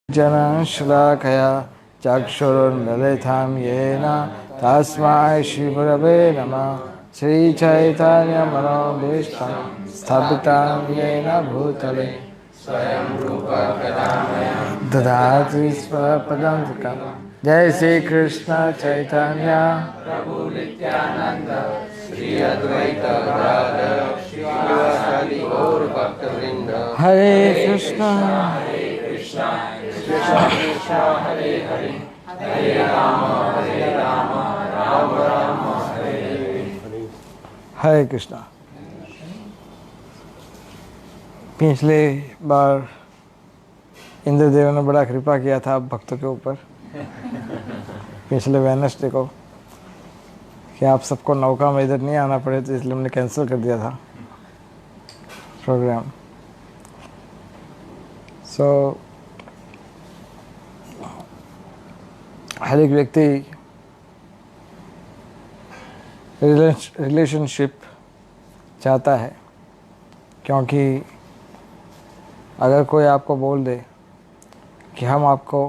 जनश्लाघया चक्षुरुन्मिलितं येन तस्मै श्रीगुरवे नमः। श्रीचैतन्यमनोभीष्टं स्थापितं येन भूतले स्वयं रूप कदा मह्यं ददाति स्वपदान्तिकं। जय श्री कृष्ण चैतन्य प्रभु नित्यानंद श्री अद्वैत गदाधर श्रीवासादि गौर भक्तवृंद। हरे कृष्णा कृष्ण कृष्ण हरे हरे हरे राम राम राम हरे हरे। हरे कृष्णा। पिछले बार इंद्रदेव ने बड़ा कृपा किया था भक्तों के ऊपर पिछले वेडनेसडे को कि आप सबको नौका में इधर नहीं आना पड़े, तो इसलिए हमने कैंसिल कर दिया था प्रोग्राम। सो हर एक व्यक्ति रिलेशनशिप चाहता है, क्योंकि अगर कोई आपको बोल दे कि हम आपको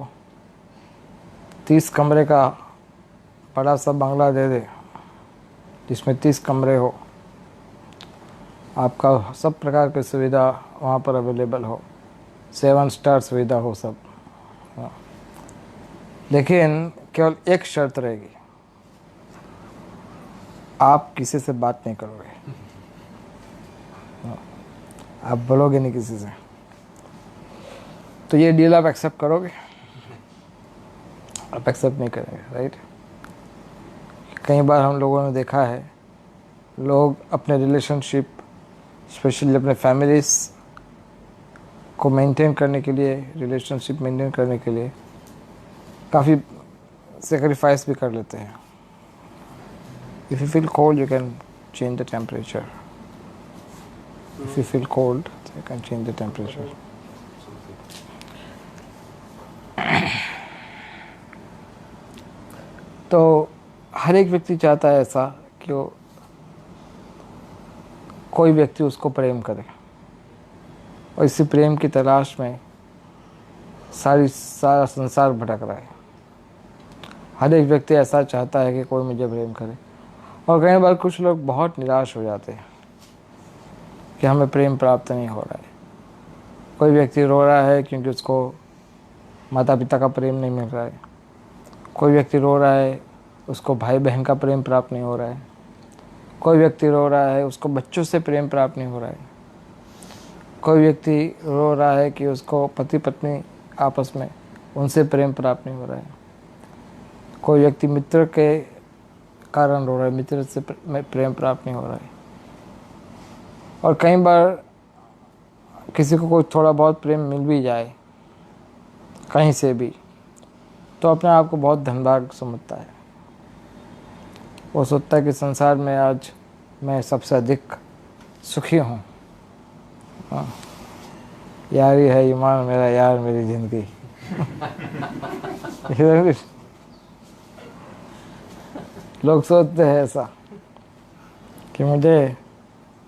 30 कमरे का बड़ा सा बंगला दे दे जिसमें 30 कमरे हो, आपका सब प्रकार की सुविधा वहाँ पर अवेलेबल हो, 7 स्टार सुविधा हो सब, लेकिन केवल एक शर्त रहेगी, आप किसी से बात नहीं करोगे, आप बोलोगे नहीं किसी से। तो ये डील आप एक्सेप्ट करोगे? आप एक्सेप्ट नहीं करेंगे, राइट? कई बार हम लोगों ने देखा है, लोग अपने रिलेशनशिप, स्पेशली अपने फैमिलीज को मेंटेन करने के लिए, रिलेशनशिप मेंटेन करने के लिए काफ़ी सेक्रीफाइस भी कर लेते हैं। If you feel cold, you can change the temperature. If you feel cold, you can change the temperature. तो हर एक व्यक्ति चाहता है ऐसा कि वो कोई व्यक्ति उसको प्रेम करे, और इसी प्रेम की तलाश में सारा संसार भटक रहा है। हर एक व्यक्ति ऐसा चाहता है कि कोई मुझे प्रेम करे, और कई बार कुछ लोग बहुत निराश हो जाते हैं कि हमें प्रेम प्राप्त नहीं हो रहा है। कोई व्यक्ति रो रहा है क्योंकि उसको माता पिता का प्रेम नहीं मिल रहा है। कोई व्यक्ति रो रहा है उसको भाई बहन का प्रेम प्राप्त नहीं हो रहा है। कोई व्यक्ति रो रहा है उसको बच्चों से प्रेम प्राप्त नहीं हो रहा है। कोई व्यक्ति रो रहा है कि उसको पति पत्नी आपस में उनसे प्रेम प्राप्त नहीं हो रहा है। कोई व्यक्ति मित्र के कारण रो रहा है, मित्र से प्रेम प्राप्त नहीं हो रहा है। और कई बार किसी को कोई थोड़ा बहुत प्रेम मिल भी जाए कहीं से भी, तो अपने आप को बहुत धनभाग समझता है। वो सोचता है कि संसार में आज मैं सबसे अधिक सुखी हूँ। यार ही है ईमान मेरा, यार मेरी जिंदगी। लोग सोचते हैं ऐसा कि मुझे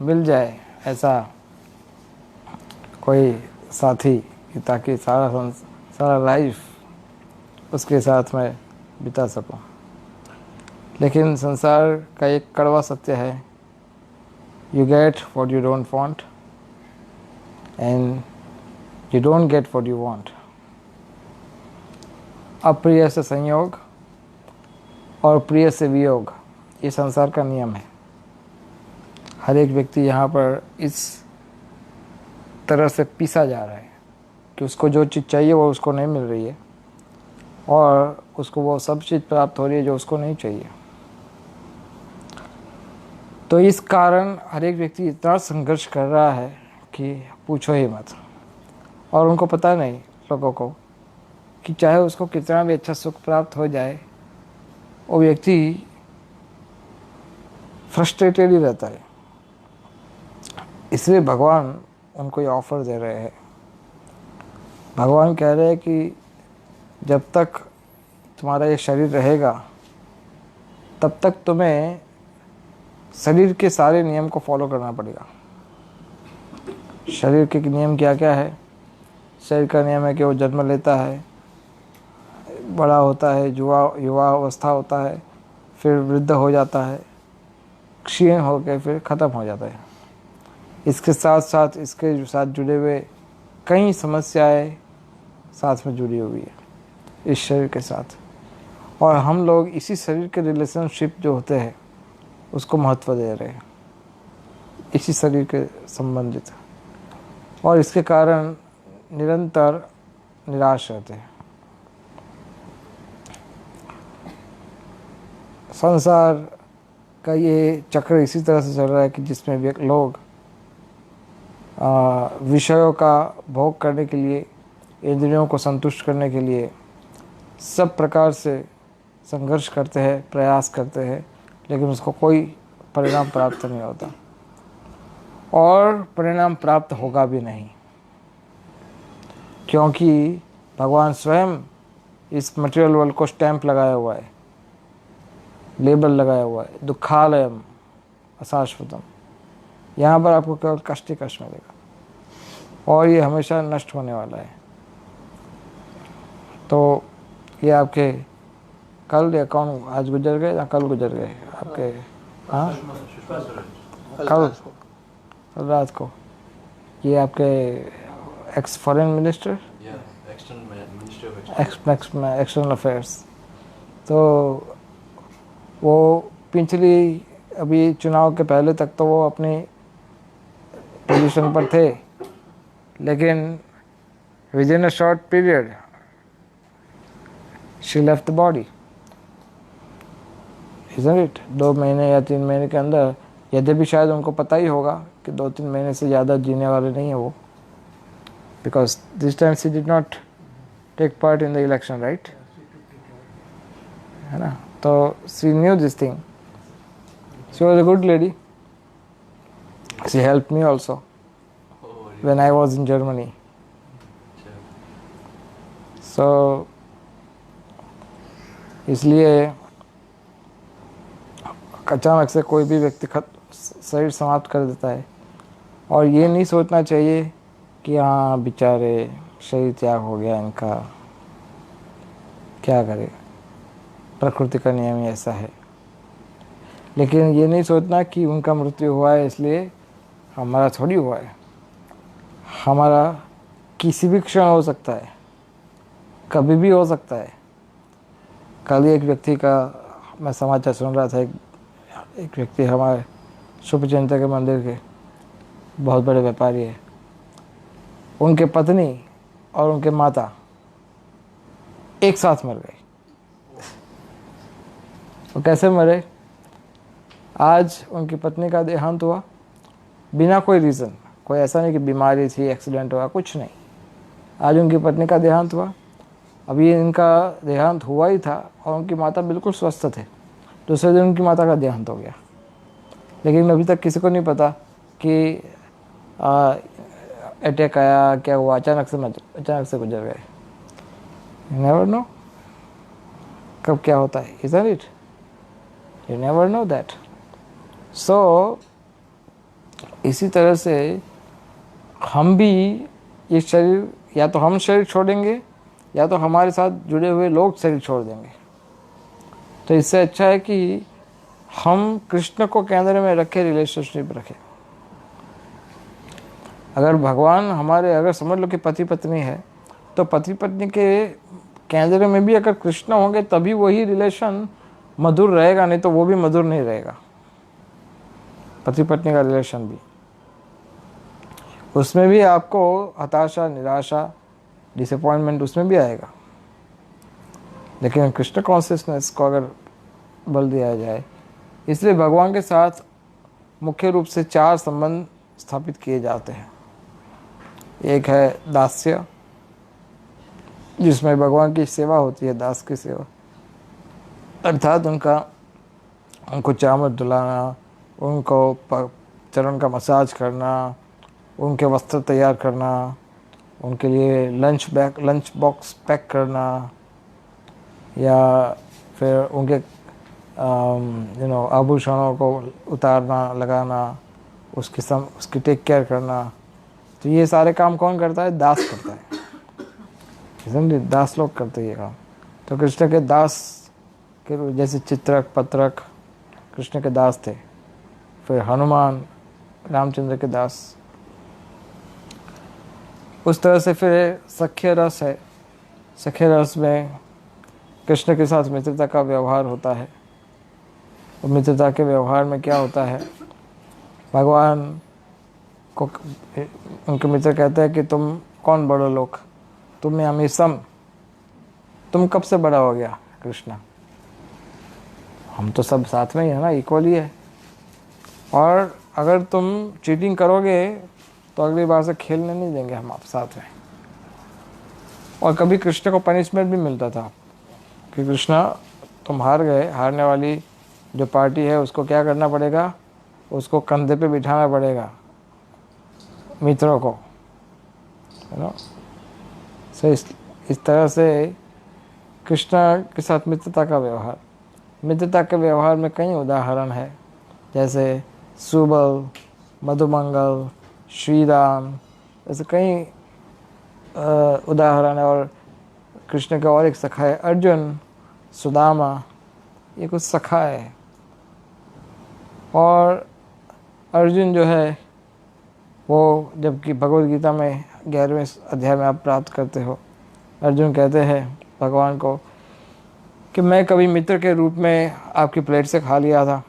मिल जाए ऐसा कोई साथी कि ताकि सारा लाइफ उसके साथ में बिता सकूं। लेकिन संसार का एक कड़वा सत्य है, you get what you don't want and you don't get what you want. अप्रिय से संयोग और प्रिय से वियोग, ये संसार का नियम है। हर एक व्यक्ति यहाँ पर इस तरह से पीसा जा रहा है कि उसको जो चीज़ चाहिए वो उसको नहीं मिल रही है, और उसको वो सब चीज़ प्राप्त हो रही है जो उसको नहीं चाहिए। तो इस कारण हर एक व्यक्ति इतना संघर्ष कर रहा है कि पूछो ही मत। और उनको पता नहीं, लोगों को, कि चाहे उसको कितना भी अच्छा सुख प्राप्त हो जाए, वो व्यक्ति फ्रस्ट्रेटेड ही रहता है। इसलिए भगवान उनको ये ऑफ़र दे रहे हैं। भगवान कह रहे हैं कि जब तक तुम्हारा ये शरीर रहेगा तब तक तुम्हें शरीर के सारे नियम को फॉलो करना पड़ेगा। शरीर के नियम क्या क्या है? शरीर का नियम है कि वो जन्म लेता है, बड़ा होता है, युवा अवस्था होता है, फिर वृद्ध हो जाता है, क्षीण होकर फिर ख़त्म हो जाता है। इसके साथ साथ इसके साथ जुड़े हुए कई समस्याएं साथ में जुड़ी हुई है इस शरीर के साथ, और हम लोग इसी शरीर के रिलेशनशिप जो होते हैं उसको महत्व दे रहे हैं, इसी शरीर के संबंधित, और इसके कारण निरंतर निराश रहते हैं। संसार का ये चक्र इसी तरह से चल रहा है कि जिसमें लोग विषयों का भोग करने के लिए, इंद्रियों को संतुष्ट करने के लिए सब प्रकार से संघर्ष करते हैं, प्रयास करते हैं, लेकिन उसको कोई परिणाम प्राप्त नहीं होता, और परिणाम प्राप्त होगा भी नहीं, क्योंकि भगवान स्वयं इस मटेरियल वर्ल्ड को स्टैंप लगाया हुआ है, लेबल लगाया हुआ है, दुखालयम अशाश्वतम। यहाँ पर आपको केवल कष्ट ही कष्ट मिलेगा, और ये हमेशा नष्ट होने वाला है। तो ये आपके कल या कौन आज गुजर गए या कल गुजर गए आपके? हाँ, कल रात को ये आपके x foreign minister, external affairs, तो वो पिछली अभी चुनाव के पहले तक तो वो अपनी पोजीशन पर थे, लेकिन with in a short period she left the body, isn't it? 2 महीने या 3 महीने के अंदर, यद्यपि शायद उनको पता ही होगा कि 2-3 महीने से ज़्यादा जीने वाले नहीं है वो, because this time she did not take part in the election, right? है ना? तो she knew this thing, she was a good lady, she help me also when I was in Germany. So इसलिए अचानक से कोई भी व्यक्ति शरीर समाप्त कर देता है, और ये नहीं सोचना चाहिए कि हाँ बेचारे शरीर त्याग हो गया इनका, क्या करे, प्रकृति का नियम ही ऐसा है। लेकिन ये नहीं सोचना कि उनका मृत्यु हुआ है इसलिए हमारा थोड़ी हुआ है, हमारा किसी भी क्षण हो सकता है, कभी भी हो सकता है। कल एक व्यक्ति का मैं समाचार सुन रहा था, एक व्यक्ति हमारे शुभचिंतक के मंदिर के बहुत बड़े व्यापारी है, उनके पत्नी और उनके माता एक साथ मर गए। वो कैसे मरे? आज उनकी पत्नी का देहांत हुआ बिना कोई रीज़न, कोई ऐसा नहीं कि बीमारी थी, एक्सीडेंट हुआ, कुछ नहीं। आज उनकी पत्नी का देहांत हुआ, अभी इनका देहांत हुआ ही था और उनकी माता बिल्कुल स्वस्थ थे, दूसरे दिन उनकी माता का देहांत हो गया। लेकिन अभी तक किसी को नहीं पता कि अटैक आया, क्या हुआ, अचानक से गुजर गए। यू नेवर नो कब क्या होता है, isn't it? You never know that. So इसी तरह से हम भी ये शरीर, या तो हम शरीर छोड़ेंगे या तो हमारे साथ जुड़े हुए लोग शरीर छोड़ देंगे। तो इससे अच्छा है कि हम कृष्ण को केंद्र में रखें, रिलेशनशिप रखें। अगर भगवान हमारे, अगर समझ लो कि पति पत्नी है, तो पति पत्नी के केंद्र में भी अगर कृष्ण होंगे तभी वही रिलेशन मधुर रहेगा, नहीं तो वो भी मधुर नहीं रहेगा। पति पत्नी का रिलेशन भी, उसमें भी आपको हताशा, निराशा, डिसअपॉइंटमेंट उसमें भी आएगा। लेकिन कृष्ण कॉन्शियसनेस को अगर बल दिया जाए, इसलिए भगवान के साथ मुख्य रूप से 4 संबंध स्थापित किए जाते हैं। एक है दास्य, जिसमें भगवान की सेवा होती है, दास की सेवा, अर्थात उनको चामर धुलाना, उनको चरण का मसाज करना, उनके वस्त्र तैयार करना, उनके लिए लंच बॉक्स पैक करना, या फिर उनके आभूषणों को उतारना, लगाना, उसकी टेक केयर करना। तो ये सारे काम कौन करता है? दास करता है। समझे, दास लोग करते ये काम। तो कृष्ण के दास के जैसे चित्रक पत्रक कृष्ण के दास थे, फिर हनुमान रामचंद्र के दास। उस तरह से फिर सख्य रस है। सख्य रस में कृष्ण के साथ मित्रता का व्यवहार होता है। और मित्रता के व्यवहार में क्या होता है, भगवान को उनके मित्र कहते हैं कि तुम कौन बड़ो लोग, तुम हमें सम, तुम कब से बड़ा हो गया कृष्ण, हम तो सब साथ में ही है ना, इक्वली है। और अगर तुम चीटिंग करोगे तो अगली बार से खेलने नहीं देंगे हम आप साथ में। और कभी कृष्ण को पनिशमेंट भी मिलता था कि कृष्ण तुम हार गए, हारने वाली जो पार्टी है उसको क्या करना पड़ेगा, उसको कंधे पे बिठाना पड़ेगा मित्रों को, है ना। सो इस तरह से कृष्ण के साथ मित्रता का व्यवहार, मित्रता के व्यवहार में कई उदाहरण है, जैसे सुबल, मधुमंगल, श्री राम, ऐसे कई उदाहरण है। और कृष्ण का और एक सखा है अर्जुन, सुदामा, ये कुछ सखा है। और अर्जुन जो है वो, जबकि भगवद गीता में 11वें अध्याय में आप प्राप्त करते हो, अर्जुन कहते हैं भगवान को कि मैं कभी मित्र के रूप में आपकी प्लेट से खा लिया था।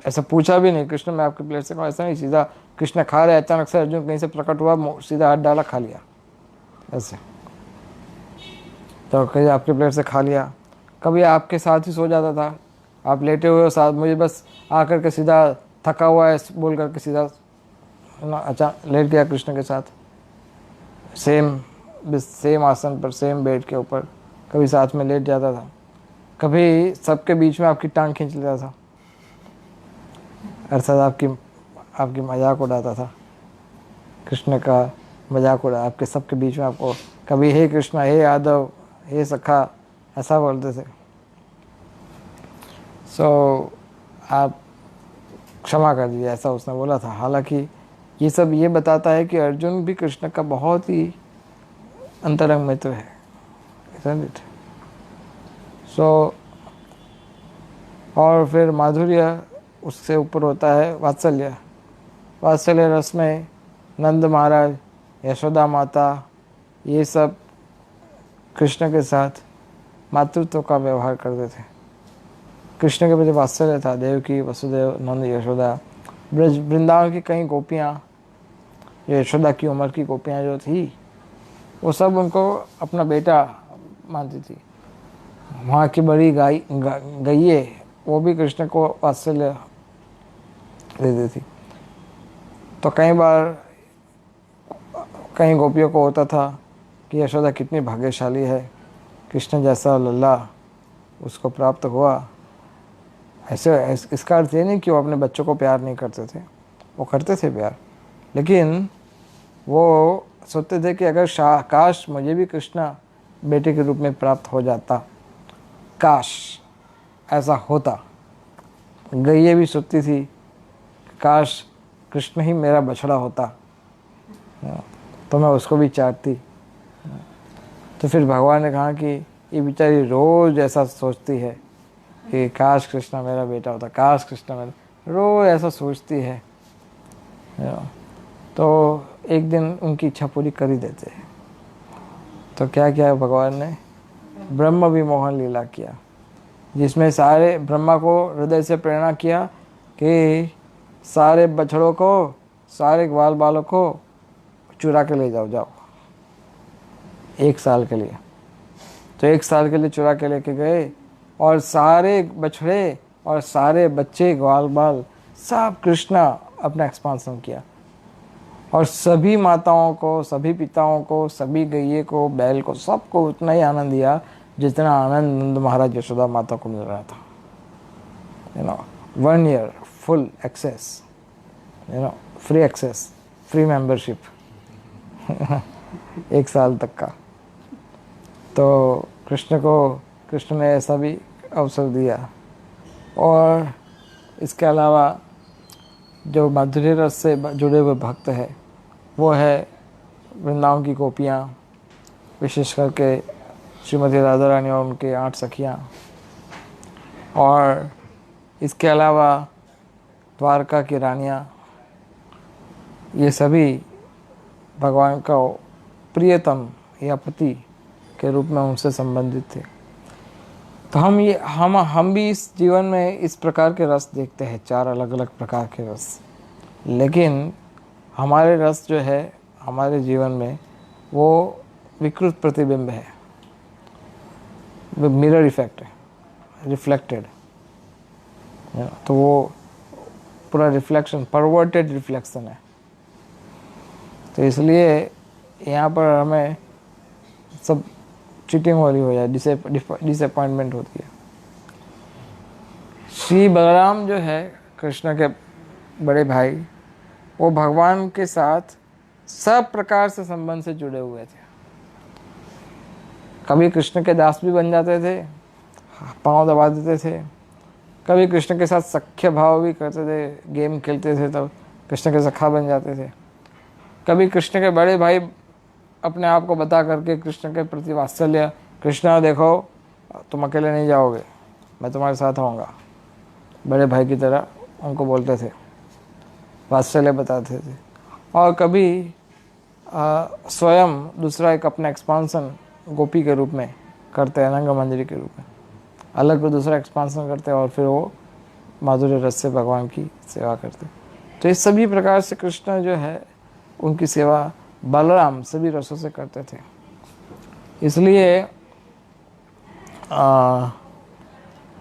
ऐसा पूछा भी नहीं, कृष्ण मैं आपकी प्लेट से खाऊं, ऐसा नहीं, सीधा कृष्ण खा रहे, अचानक से अर्जुन कहीं से प्रकट हुआ, सीधा हाथ डाला, खा लिया ऐसे। तो कहीं आपकी प्लेट से खा लिया। कभी आपके साथ ही सो जाता था, आप लेटे हुए हो साथ, मुझे बस आकर के सीधा थका हुआ है बोल करके सीधा अच्छा लेट गया कृष्ण के साथ, सेम आसन पर, सेम बेड के ऊपर, कभी साथ में लेट जाता था। कभी सबके बीच में आपकी टांग खींच लेता था, अर्थात आपकी मजाक उड़ाता था, कृष्ण का मजाक उड़ा आपके सबके बीच में, आपको कभी हे कृष्णा, हे यादव, हे सखा ऐसा बोलते थे। सो आप क्षमा कर दीजिए, ऐसा उसने बोला था। हालांकि ये सब ये बताता है कि अर्जुन भी कृष्ण का बहुत ही अंतरंग मित्र है, isn't it? सो और फिर माधुर्य उससे ऊपर होता है वात्सल्य। वात्सल्य रस में नंद महाराज, यशोदा माता, ये सब कृष्ण के साथ मातृत्व का व्यवहार करते थे। कृष्ण के प्रति वात्सल्य था। देवकी, वसुदेव, नंद, यशोदा, ब्रज वृंदावन की कई गोपियाँ, यशोदा की उम्र की गोपियाँ जो थी, वो सब उनको अपना बेटा मानती थी। वहाँ की बड़ी गैये वो भी कृष्ण को वात्सल्य देती थी। तो कई बार कई गोपियों को होता था कि यशोदा कितनी भाग्यशाली है, कृष्ण जैसा लल्ला उसको प्राप्त हुआ। ऐसे इसका अर्थ ये नहीं कि वो अपने बच्चों को प्यार नहीं करते थे, वो करते थे प्यार, लेकिन वो सोचते थे कि अगर काश मुझे भी कृष्ण बेटे के रूप में प्राप्त हो जाता, काश ऐसा होता। गैया भी सोचती थी काश कृष्ण ही मेरा बछड़ा होता तो मैं उसको भी चाहती। तो फिर भगवान ने कहा कि ये बेचारी रोज़ ऐसा सोचती है कि काश कृष्ण मेरा बेटा होता, काश कृष्ण मेरा, रोज़ ऐसा सोचती है। तो एक दिन उनकी इच्छा पूरी कर ही देते हैं। तो क्या किया भगवान ने, ब्रह्म विमोहन लीला किया, जिसमें सारे ब्रह्मा को हृदय से प्रेरणा किया कि सारे बछड़ों को, सारे ग्वाल बालों को चुरा के ले जाओ 1 साल के लिए। तो 1 साल के लिए चुरा के लेके गए, और सारे बछड़े और सारे बच्चे ग्वाल बाल सब कृष्णा अपना एक्सपांसन किया। और सभी माताओं को, सभी पिताओं को, सभी गैये को, बैल को, सबको उतना ही आनंद दिया जितना आनंद नंद महाराज यशोदा माता को मिल रहा था। 1 year full access, free access, free membership 1 साल तक का। तो कृष्ण ने ऐसा भी अवसर दिया। और इसके अलावा जो माधुर्य रस से जुड़े हुए भक्त है वो है वृंदावन की गोपियाँ, विशेष करके श्रीमती राधा रानी और उनके 8 सखियाँ, और इसके अलावा द्वारका की रानियाँ, ये सभी भगवान का प्रियतम या पति के रूप में उनसे संबंधित थे। तो हम भी इस जीवन में इस प्रकार के रस देखते हैं, 4 अलग अलग प्रकार के रस, लेकिन हमारे रस जो है हमारे जीवन में वो विकृत प्रतिबिंब है, मिरर इफेक्ट है, रिफ्लेक्टेड। तो वो पूरा रिफ्लेक्शन, परवर्टेड रिफ्लेक्शन है। तो इसलिए यहाँ पर हमें सब चीटिंग हो रही हो जाए, डिसअपॉइंटमेंट होती है। श्री बलराम जो है कृष्ण के बड़े भाई, वो भगवान के साथ सब प्रकार से संबंध से जुड़े हुए थे। कभी कृष्ण के दास भी बन जाते थे, पांव दबा देते थे, कभी कृष्ण के साथ सख्य भाव भी करते थे, गेम खेलते थे तब कृष्ण के सखा बन जाते थे। कभी कृष्ण के बड़े भाई अपने आप को बता करके कृष्ण के प्रति वात्सल्य, कृष्ण देखो तुम अकेले नहीं जाओगे, मैं तुम्हारे साथ आऊँगा, बड़े भाई की तरह उनको बोलते थे, वात्सल्य बताते थे। और कभी स्वयं दूसरा एक अपना एक्सपांसन गोपी के रूप में करते हैं, रंग मंजरी के रूप में अलग को दूसरा एक्सपांसन करते हैं, और फिर वो माधुर्य रस से भगवान की सेवा करते। तो इस सभी प्रकार से कृष्ण जो है उनकी सेवा बलराम सभी रसों से करते थे। इसलिए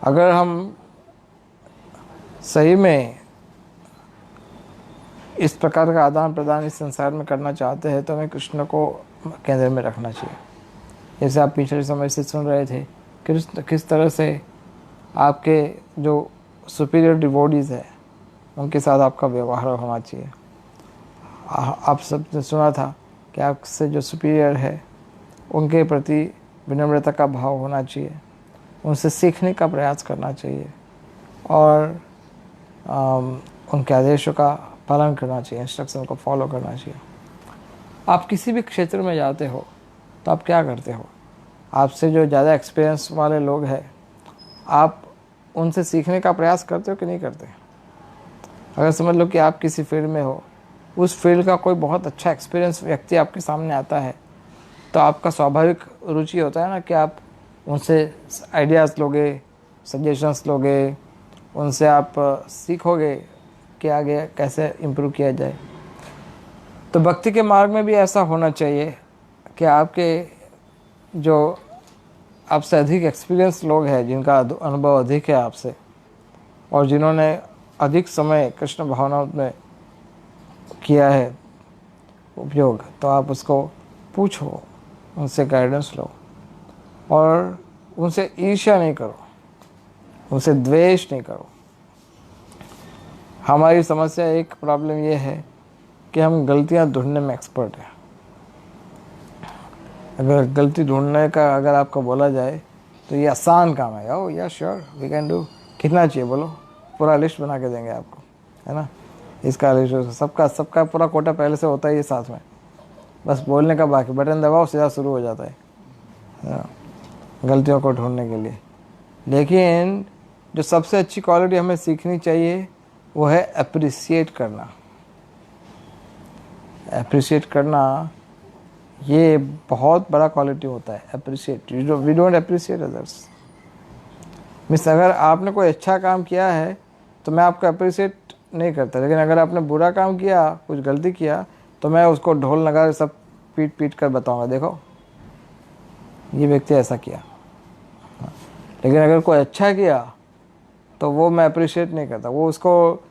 अगर हम सही में इस प्रकार का आदान प्रदान इस संसार में करना चाहते हैं तो हमें कृष्ण को केंद्र में रखना चाहिए। जैसे आप पिछले समय से सुन रहे थे कृष्ण किस तरह से आपके जो सुपीरियर डिवोटीज़ है उनके साथ आपका व्यवहार होना चाहिए। आप सबने सुना था कि आपसे जो सुपीरियर है उनके प्रति विनम्रता का भाव होना चाहिए, उनसे सीखने का प्रयास करना चाहिए, और उनके आदेशों का पालन करना चाहिए, इंस्ट्रक्शन को फॉलो करना चाहिए। आप किसी भी क्षेत्र में जाते हो तो आप क्या करते हो, आपसे जो ज़्यादा एक्सपीरियंस वाले लोग हैं आप उनसे सीखने का प्रयास करते हो कि नहीं करते। अगर समझ लो कि आप किसी फील्ड में हो, उस फील्ड का कोई बहुत अच्छा एक्सपीरियंस व्यक्ति आपके सामने आता है, तो आपका स्वाभाविक रुचि होता है ना कि आप उनसे आइडियाज़ लोगे, सजेशंस लोगे, उनसे आप सीखोगे कि आगे कैसे इम्प्रूव किया जाए। तो भक्ति के मार्ग में भी ऐसा होना चाहिए कि आपके जो आपसे अधिक एक्सपीरियंस लोग हैं, जिनका अनुभव अधिक है आपसे, और जिन्होंने अधिक समय कृष्ण भावना में किया है उपयोग, तो आप उसको पूछो, उनसे गाइडेंस लो, और उनसे ईर्ष्या नहीं करो, उनसे द्वेष नहीं करो। हमारी समस्या एक प्रॉब्लम ये है कि हम गलतियां ढूंढने में एक्सपर्ट हैं। अगर गलती ढूंढने का अगर आपको बोला जाए तो ये आसान काम है। ओह या श्योर वी कैन डू, कितना चाहिए बोलो, पूरा लिस्ट बना के देंगे आपको, है ना। इसका लिस्ट सबका पूरा कोटा पहले से होता ही है साथ में, बस बोलने का बाकी, बटन दबाओ सीधा शुरू हो जाता है गलतियों को ढूंढने के लिए। लेकिन जो सबसे अच्छी क्वालिटी हमें सीखनी चाहिए वो है अप्रिसिएट करना। अप्रिसिएट करना ये बहुत बड़ा क्वालिटी होता है। Appreciate, we don't appreciate others. Means अगर आपने कोई अच्छा काम किया है तो मैं आपको अप्रिसिएट नहीं करता, लेकिन अगर आपने बुरा काम किया, कुछ गलती किया, तो मैं उसको ढोल नगाड़े सब पीट कर बताऊंगा, देखो ये व्यक्ति ऐसा किया। लेकिन अगर कोई अच्छा किया तो वो मैं अप्रिशिएट नहीं करता, वो उसको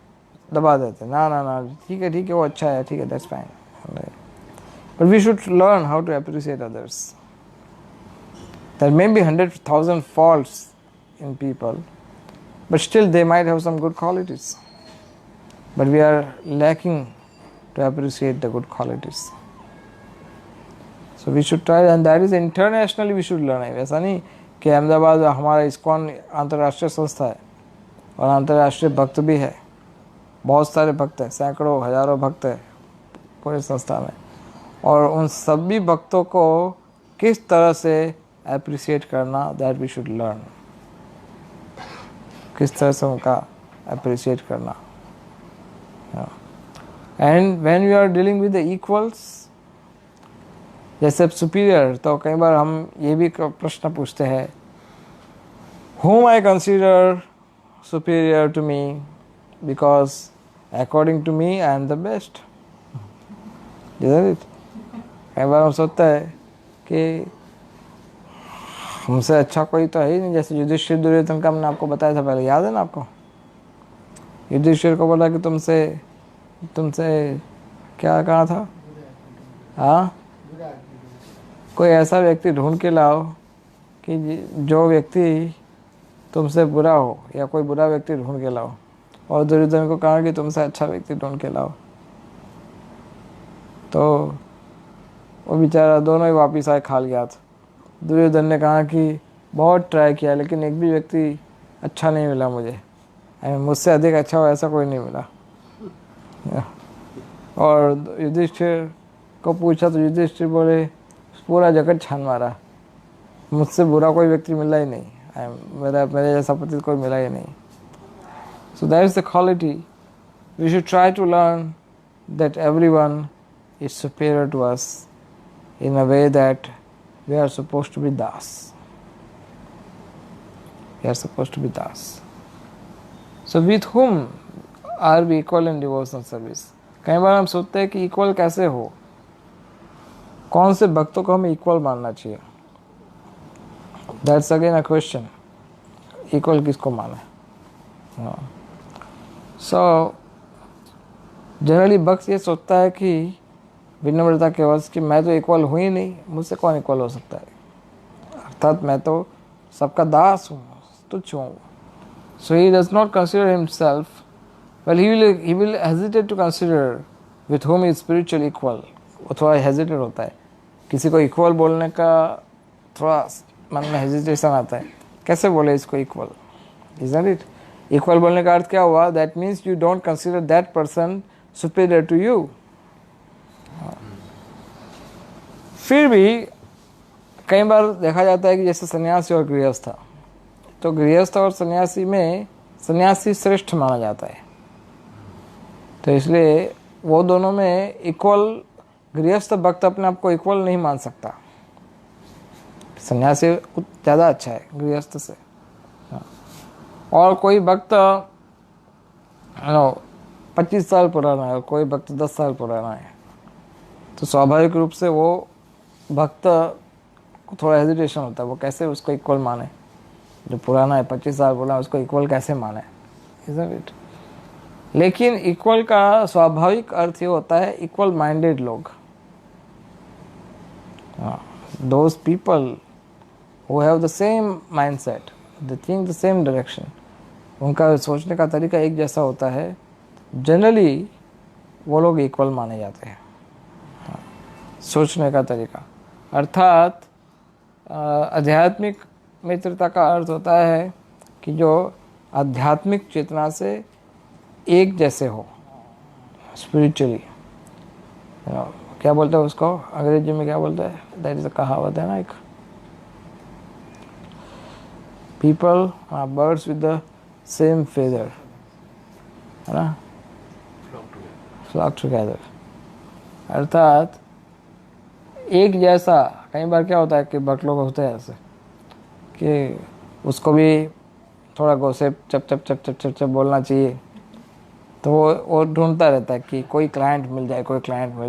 दबा देते, ना ना ना ठीक है वो अच्छा है, ठीक है that's fine. But we should learn how to appreciate others. There may be 100,000 faults in people, but still they might have some good qualities. But we are lacking to appreciate the good qualities. So we should try, and that is internationally we should learn. ऐसा नहीं कि अहमदाबाद हमारा ISKCON अंतर्राष्ट्रीय संस्था है और अंतर्राष्ट्रीय भक्त भी है, बहुत सारे भक्त हैं, सैकड़ों हजारों भक्त हैं पूरे संस्था में, और उन सभी भक्तों को किस तरह से अप्रिशिएट करना, दैट वी शुड लर्न। किस तरह से उनका अप्रिशिएट करना। And when we are dealing with the equals, जैसे सुपीरियर, तो कई बार हम ये भी प्रश्न पूछते हैं, whom I consider superior to me because according to me I am the best, isn't it? कई बार हम सोचते हैं कि हमसे अच्छा कोई तो है ही नहीं। जैसे युधिष्ठिर दुर्योधन का हमने आपको बताया था पहले, याद है ना आपको? युधिष्ठिर को बोला कि तुमसे क्या कहा था? हाँ, कोई ऐसा व्यक्ति ढूंढ के लाओ कि जो व्यक्ति तुमसे बुरा हो, या कोई बुरा व्यक्ति ढूंढ के लाओ। और दुर्योधन को कहा कि तुमसे अच्छा व्यक्ति ढूंढ के लाओ। तो वो बेचारा दोनों ही वापिस आए खाल गया था। दुर्योधन ने कहा कि बहुत ट्राई किया लेकिन एक भी व्यक्ति अच्छा नहीं मिला मुझे, मुझसे अधिक अच्छा हो ऐसा कोई नहीं मिला। और युधिष्ठिर को पूछा तो युधिष्ठिर बोले, पूरा जगत छान मारा, मुझसे बुरा कोई व्यक्ति मिला ही नहीं, मेरे जैसा पति कोई मिला ही नहीं। So that is the quality we should try to learn, that everyone is superior to us in a way that we are supposed to be das. We are supposed to be das. So with whom are we equal in devotional service? कई बार हम सोचते हैं कि equal कैसे हो, कौन से भक्तों को हमें इक्वल मानना चाहिए। That's again a question. Equal किसको माने? सो जनरली भक्त ये सोचता है कि विनम्रता के वश कि मैं तो इक्वल हूँ ही नहीं, मुझसे कौन इक्वल हो सकता है, अर्थात मैं तो सबका दास हूँ, तुच्छ हूँ। So he does not consider himself, well he will hesitate to consider with whom is spiritual equal. वो थोड़ा हेजिटेट होता है, किसी को इक्वल बोलने का थोड़ा मन में हेजिटेशन आता है, कैसे बोले इसको इक्वल, इजंट इट? इक्वल बोलने का अर्थ क्या हुआ? That means you don't consider that person superior to you. फिर भी कई बार देखा जाता है कि जैसे सन्यासी और गृहस्थ, तो गृहस्थ और सन्यासी में सन्यासी श्रेष्ठ माना जाता है, तो इसलिए वो दोनों में इक्वल, गृहस्थ भक्त अपने आप को इक्वल नहीं मान सकता, सन्यासी ज़्यादा अच्छा है गृहस्थ से। और कोई भक्त 25 साल पुराना है और कोई भक्त 10 साल पुराना है, तो स्वाभाविक रूप से वो भक्त को थोड़ा हेजिटेशन होता है, वो कैसे उसको इक्वल माने, जो पुराना है 25 साल पुराना उसको इक्वल कैसे माने, इजंट इट? लेकिन इक्वल का स्वाभाविक अर्थ ये होता है इक्वल माइंडेड लोग, those people who have the same mindset, they think the same direction, उनका सोचने का तरीका एक जैसा होता है, जनरली वो लोग इक्वल माने जाते हैं। सोचने का तरीका अर्थात आध्यात्मिक मित्रता का अर्थ होता है कि जो आध्यात्मिक चेतना से एक जैसे हो, स्पिरिचुअली। क्या बोलते हैं उसको अंग्रेजी में, क्या बोलते हैं? दैट इज अ कहावत है ना एक, people are birds with the same feather, है ना, flock together, अर्थात एक जैसा। कई बार क्या होता है कि भक्त लोग होते हैं ऐसे कि उसको भी थोड़ा गोसिप चप चप चप चप चप चप बोलना चाहिए, तो वो ढूंढता रहता है कि कोई क्लाइंट मिल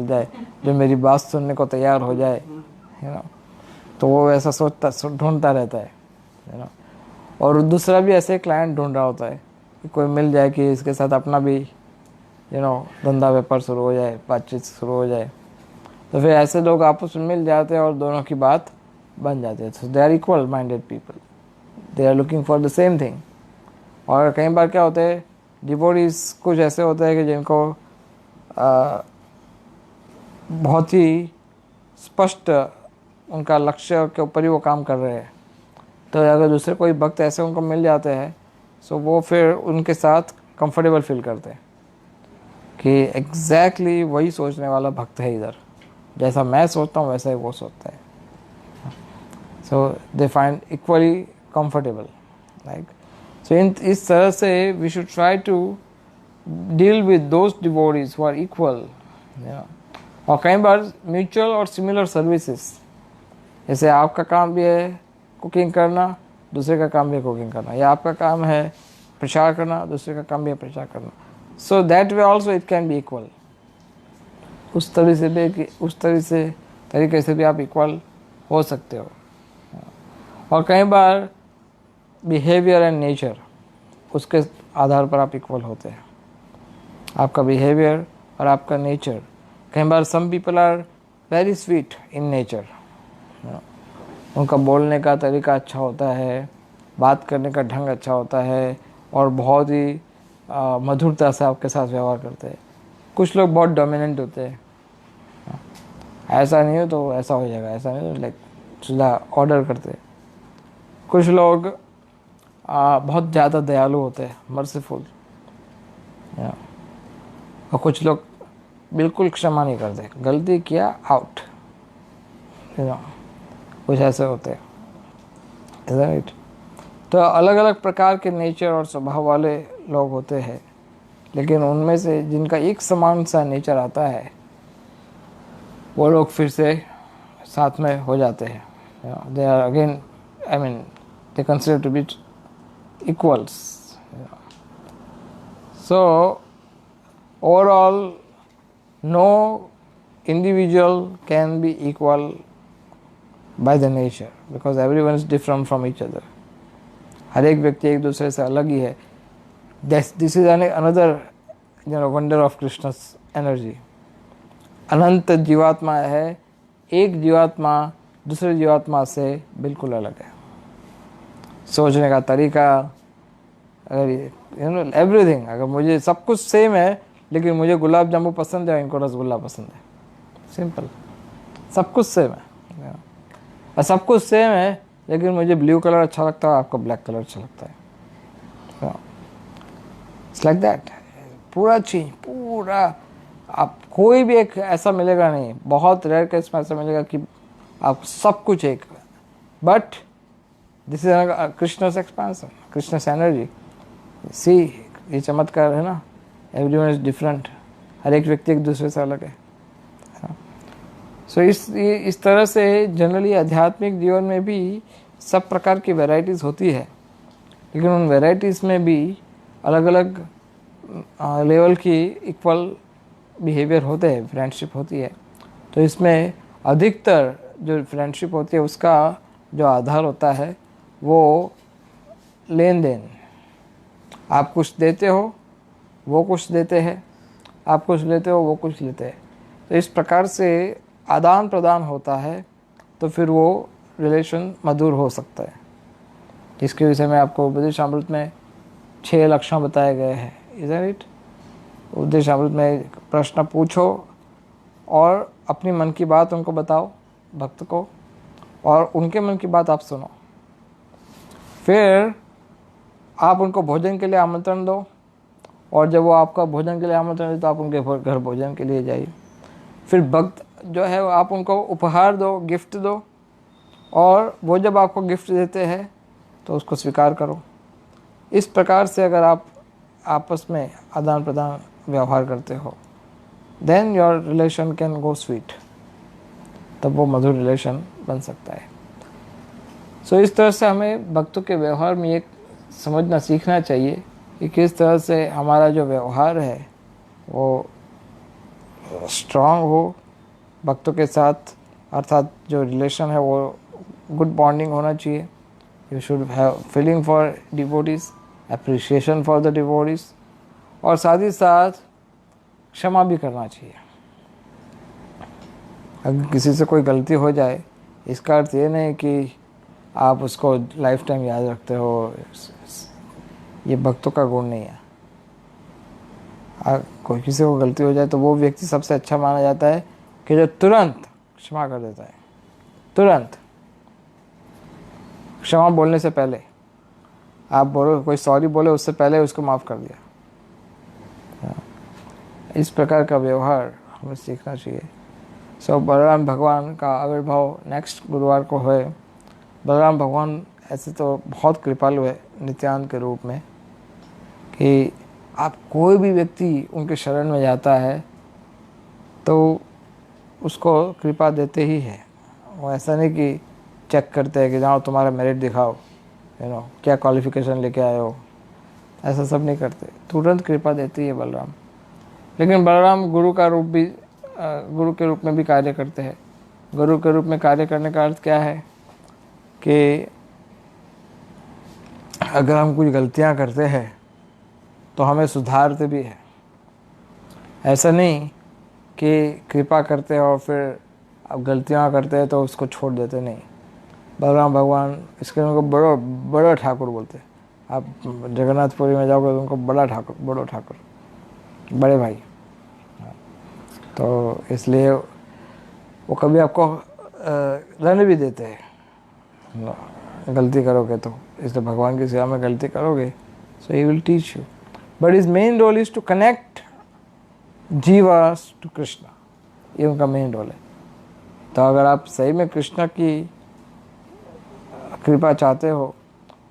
जाए जो मेरी बात सुनने को तैयार हो जाए, है ना, तो वो ऐसा ढूंढता रहता है ना। और दूसरा भी ऐसे क्लाइंट ढूंढ रहा होता है कि कोई मिल जाए कि इसके साथ अपना भी धंधा व्यापार शुरू हो जाए, बातचीत शुरू हो जाए। तो फिर ऐसे लोग आपस में मिल जाते हैं और दोनों की बात बन जाती है। So they are equal minded people, they are looking for the same thing. और कई बार क्या होता है, डिवोटीज कुछ ऐसे होते हैं कि जिनको बहुत ही स्पष्ट उनका लक्ष्य के ऊपर ही वो काम कर रहे हैं, तो अगर दूसरे कोई भक्त ऐसे उनको मिल जाते हैं तो वो फिर उनके साथ कंफर्टेबल फील करते हैं कि एग्जैक्टली वही सोचने वाला भक्त है इधर, जैसा मैं सोचता हूँ वैसा ही वो सोचता है। So they find equally comfortable. Like, so इस तरह से we should try to deal with those devotees who are equal. और कई बार म्यूचुअल और सिमिलर सर्विसेज, जैसे आपका काम भी है कुकिंग करना, दूसरे का काम भी है कुकिंग करना, या आपका काम है प्रचार करना, दूसरे का काम भी है प्रचार करना. So that way also it can be equal. उस तरीके से भी आप इक्वल हो सकते हो. और कई बार बिहेवियर एंड नेचर, उसके आधार पर आप इक्वल होते हैं. आपका बिहेवियर और आपका नेचर. कई बार some people are very sweet in nature. उनका बोलने का तरीका अच्छा होता है, बात करने का ढंग अच्छा होता है, और बहुत ही मधुरता से आपके साथ व्यवहार करते हैं. कुछ लोग बहुत डोमिनेंट होते हैं. ऐसा नहीं हो तो ऐसा हो जाएगा, ऐसा नहीं तो लाइक सीधा ऑर्डर करते हैं. कुछ लोग बहुत ज़्यादा दयालु होते हैं, मर्सीफुल. और कुछ लोग बिल्कुल क्षमा नहीं करते, गलती किया आउट. कुछ ऐसे होते हैं, राइट. तो अलग अलग प्रकार के नेचर और स्वभाव वाले लोग होते हैं, लेकिन उनमें से जिनका एक समान सा नेचर आता है, वो लोग फिर से साथ में हो जाते हैं. They are again, I mean, they consider to be equals. So overall, no individual can be equal by the nature, because everyone is different from each other. हर एक व्यक्ति एक दूसरे से अलग ही है. This is another wonder of Krishna's energy. अनंत जीवात्मा है, एक जीवात्मा दूसरे जीवात्मा से बिल्कुल अलग है. सोचने का तरीका, अगर एवरीथिंग, अगर मुझे सब कुछ सेम है, लेकिन मुझे गुलाब जामुन पसंद है, इनको रसगुल्ला पसंद है. सिंपल. सब कुछ सेम है, और सब कुछ सेम है, लेकिन मुझे ब्लू कलर अच्छा लगता है, आपको ब्लैक कलर अच्छा लगता है. It's like that. पूरा चीज, पूरा आप कोई भी एक ऐसा मिलेगा नहीं, बहुत रेयर केस में ऐसा मिलेगा कि आप सब कुछ एक. But this is Krishna's expansion, Krishna's energy. See, ये चमत्कार है ना. Everyone is different. हर एक व्यक्ति एक दूसरे से अलग है. सो इस तरह से जनरली आध्यात्मिक जीवन में भी सब प्रकार की वैरायटीज़ होती है, लेकिन उन वैरायटीज़ में भी अलग अलग लेवल की इक्वल बिहेवियर होते हैं, फ्रेंडशिप होती है. तो इसमें अधिकतर जो फ्रेंडशिप होती है, उसका जो आधार होता है वो लेन देन. आप कुछ देते हो, वो कुछ देते हैं, आप कुछ लेते हो, वो कुछ लेते हैं. तो इस प्रकार से आदान प्रदान होता है, तो फिर वो रिलेशन मधुर हो सकता है. जिसके विषय में आपको उपदेशामृत में 6 लक्षण बताए गए हैं. Isn't it? उपदेशामृत में प्रश्न पूछो और अपनी मन की बात उनको बताओ, भक्त को, और उनके मन की बात आप सुनो. फिर आप उनको भोजन के लिए आमंत्रण दो, और जब वो आपका भोजन के लिए आमंत्रण दे तो आप उनके घर भोजन के लिए जाइए. फिर भक्त जो है आप उनको उपहार दो, गिफ्ट दो, और वो जब आपको गिफ्ट देते हैं तो उसको स्वीकार करो. इस प्रकार से अगर आप आपस में आदान प्रदान व्यवहार करते हो, then your relation can go sweet. तब वो मधुर रिलेशन बन सकता है. सो इस तरह से हमें भक्तों के व्यवहार में एक समझना सीखना चाहिए कि किस तरह से हमारा जो व्यवहार है वो स्ट्रांग हो भक्तों के साथ, अर्थात जो रिलेशन है वो गुड बॉन्डिंग होना चाहिए. You should have feeling for devotees, appreciation for the devotees, और साथ ही साथ क्षमा भी करना चाहिए. अगर किसी से कोई गलती हो जाए, इसका अर्थ ये नहीं कि आप उसको लाइफ टाइम याद रखते हो. ये भक्तों का गुण नहीं है. कोई किसी को गलती हो जाए तो वो व्यक्ति सबसे अच्छा माना जाता है कि जो तुरंत क्षमा कर देता है. तुरंत क्षमा बोलने से पहले आप बोलो, कोई सॉरी बोले उससे पहले उसको माफ़ कर दिया. इस प्रकार का व्यवहार हमें सीखना चाहिए. सो बलराम भगवान का आविर्भाव नेक्स्ट गुरुवार को है. बलराम भगवान ऐसे तो बहुत कृपालु है नित्यानंद के रूप में कि आप कोई भी व्यक्ति उनके शरण में जाता है तो उसको कृपा देते ही है। वो ऐसा नहीं कि चेक करते हैं कि जाओ तुम्हारा मेरिट दिखाओ, क्या क्वालिफिकेशन लेके आए हो, ऐसा सब नहीं करते, तुरंत कृपा देती है बलराम। लेकिन बलराम गुरु का रूप भी गुरु के रूप में भी कार्य करते हैं। गुरु के रूप में कार्य करने का अर्थ क्या है कि अगर हम कुछ गलतियां करते हैं तो हमें सुधारते भी है। ऐसा नहीं कि कृपा करते हैं और फिर अब गलतियां करते हैं तो उसको छोड़ देते, नहीं। बलराम भगवान इसके उनको बड़ा ठाकुर बोलते हैं। आप जगन्नाथपुरी में जाओगे तो उनको बड़ा ठाकुर, बड़े भाई। तो इसलिए वो कभी आपको रहने भी देते हैं गलती करोगे तो। इसलिए भगवान की सेवा में गलती करोगे so he will teach you, but his main role is to connect jivas to Krishna. ये उनका मेन रोल है। तो अगर आप सही में कृष्णा की कृपा चाहते हो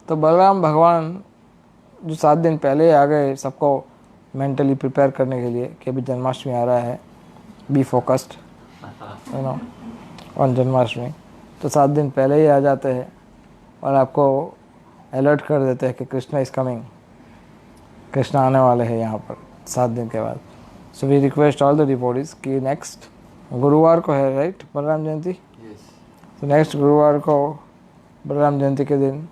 तो बलराम भगवान जो 7 दिन पहले आ गए सबको मेंटली प्रिपेयर करने के लिए कि अभी जन्माष्टमी आ रहा है, बी फोकस्ड ऑन जन्माष्टमी, तो 7 दिन पहले ही आ जाते हैं और आपको अलर्ट कर देते हैं कि कृष्णा इज़ कमिंग, कृष्णा आने वाले हैं यहाँ पर 7 दिन के बाद। So we request all the devotees कि नेक्स्ट गुरुवार को है, राइट, बलराम जयंती। तो नेक्स्ट गुरुवार को बलराम जयंती के दिन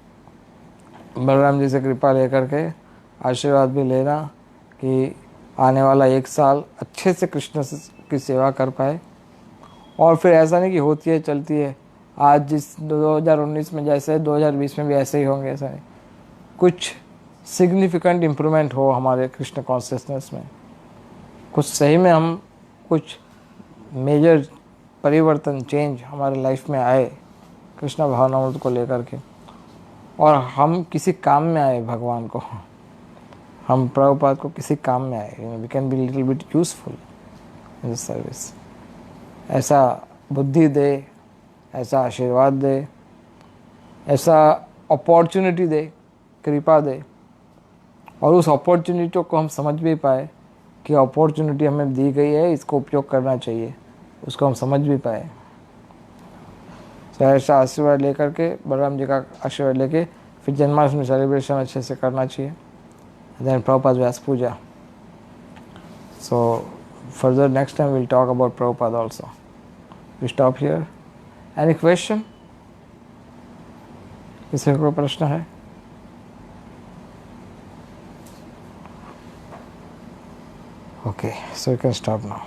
बलराम जी से कृपा लेकर के आशीर्वाद भी लेना कि आने वाला 1 साल अच्छे से कृष्ण की सेवा कर पाए। और फिर ऐसा नहीं कि होती है चलती है, आज जिस 2019 में जैसे 2020 में भी ऐसे ही होंगे, ऐसा नहीं। कुछ सिग्निफिकेंट इम्प्रूवमेंट हो हमारे कृष्ण कॉन्शियसनेस में, कुछ सही में हम कुछ मेजर परिवर्तन चेंज हमारे लाइफ में आए कृष्ण भावनामृत को लेकर के, और हम किसी काम में आए भगवान को, हम प्रभुपाद को किसी काम में आए, we can be little bit useful in this service. ऐसा बुद्धि दे, ऐसा आशीर्वाद दे, ऐसा अपॉर्चुनिटी दे, कृपा दे, और उस अपॉर्चुनिटी को हम समझ भी पाए कि अपॉर्चुनिटी हमें दी गई है, इसको उपयोग करना चाहिए, उसको हम समझ भी पाए। तो ऐसा आशीर्वाद लेकर के, बलराम जी का आशीर्वाद लेके फिर जन्माष्टमी सेलिब्रेशन अच्छे से करना चाहिए। Then Prabhupada Vyas Puja. So further next time we'll talk about Prabhupada also. We stop here. Any question? किसी को प्रश्न है? Okay, so we can stop now.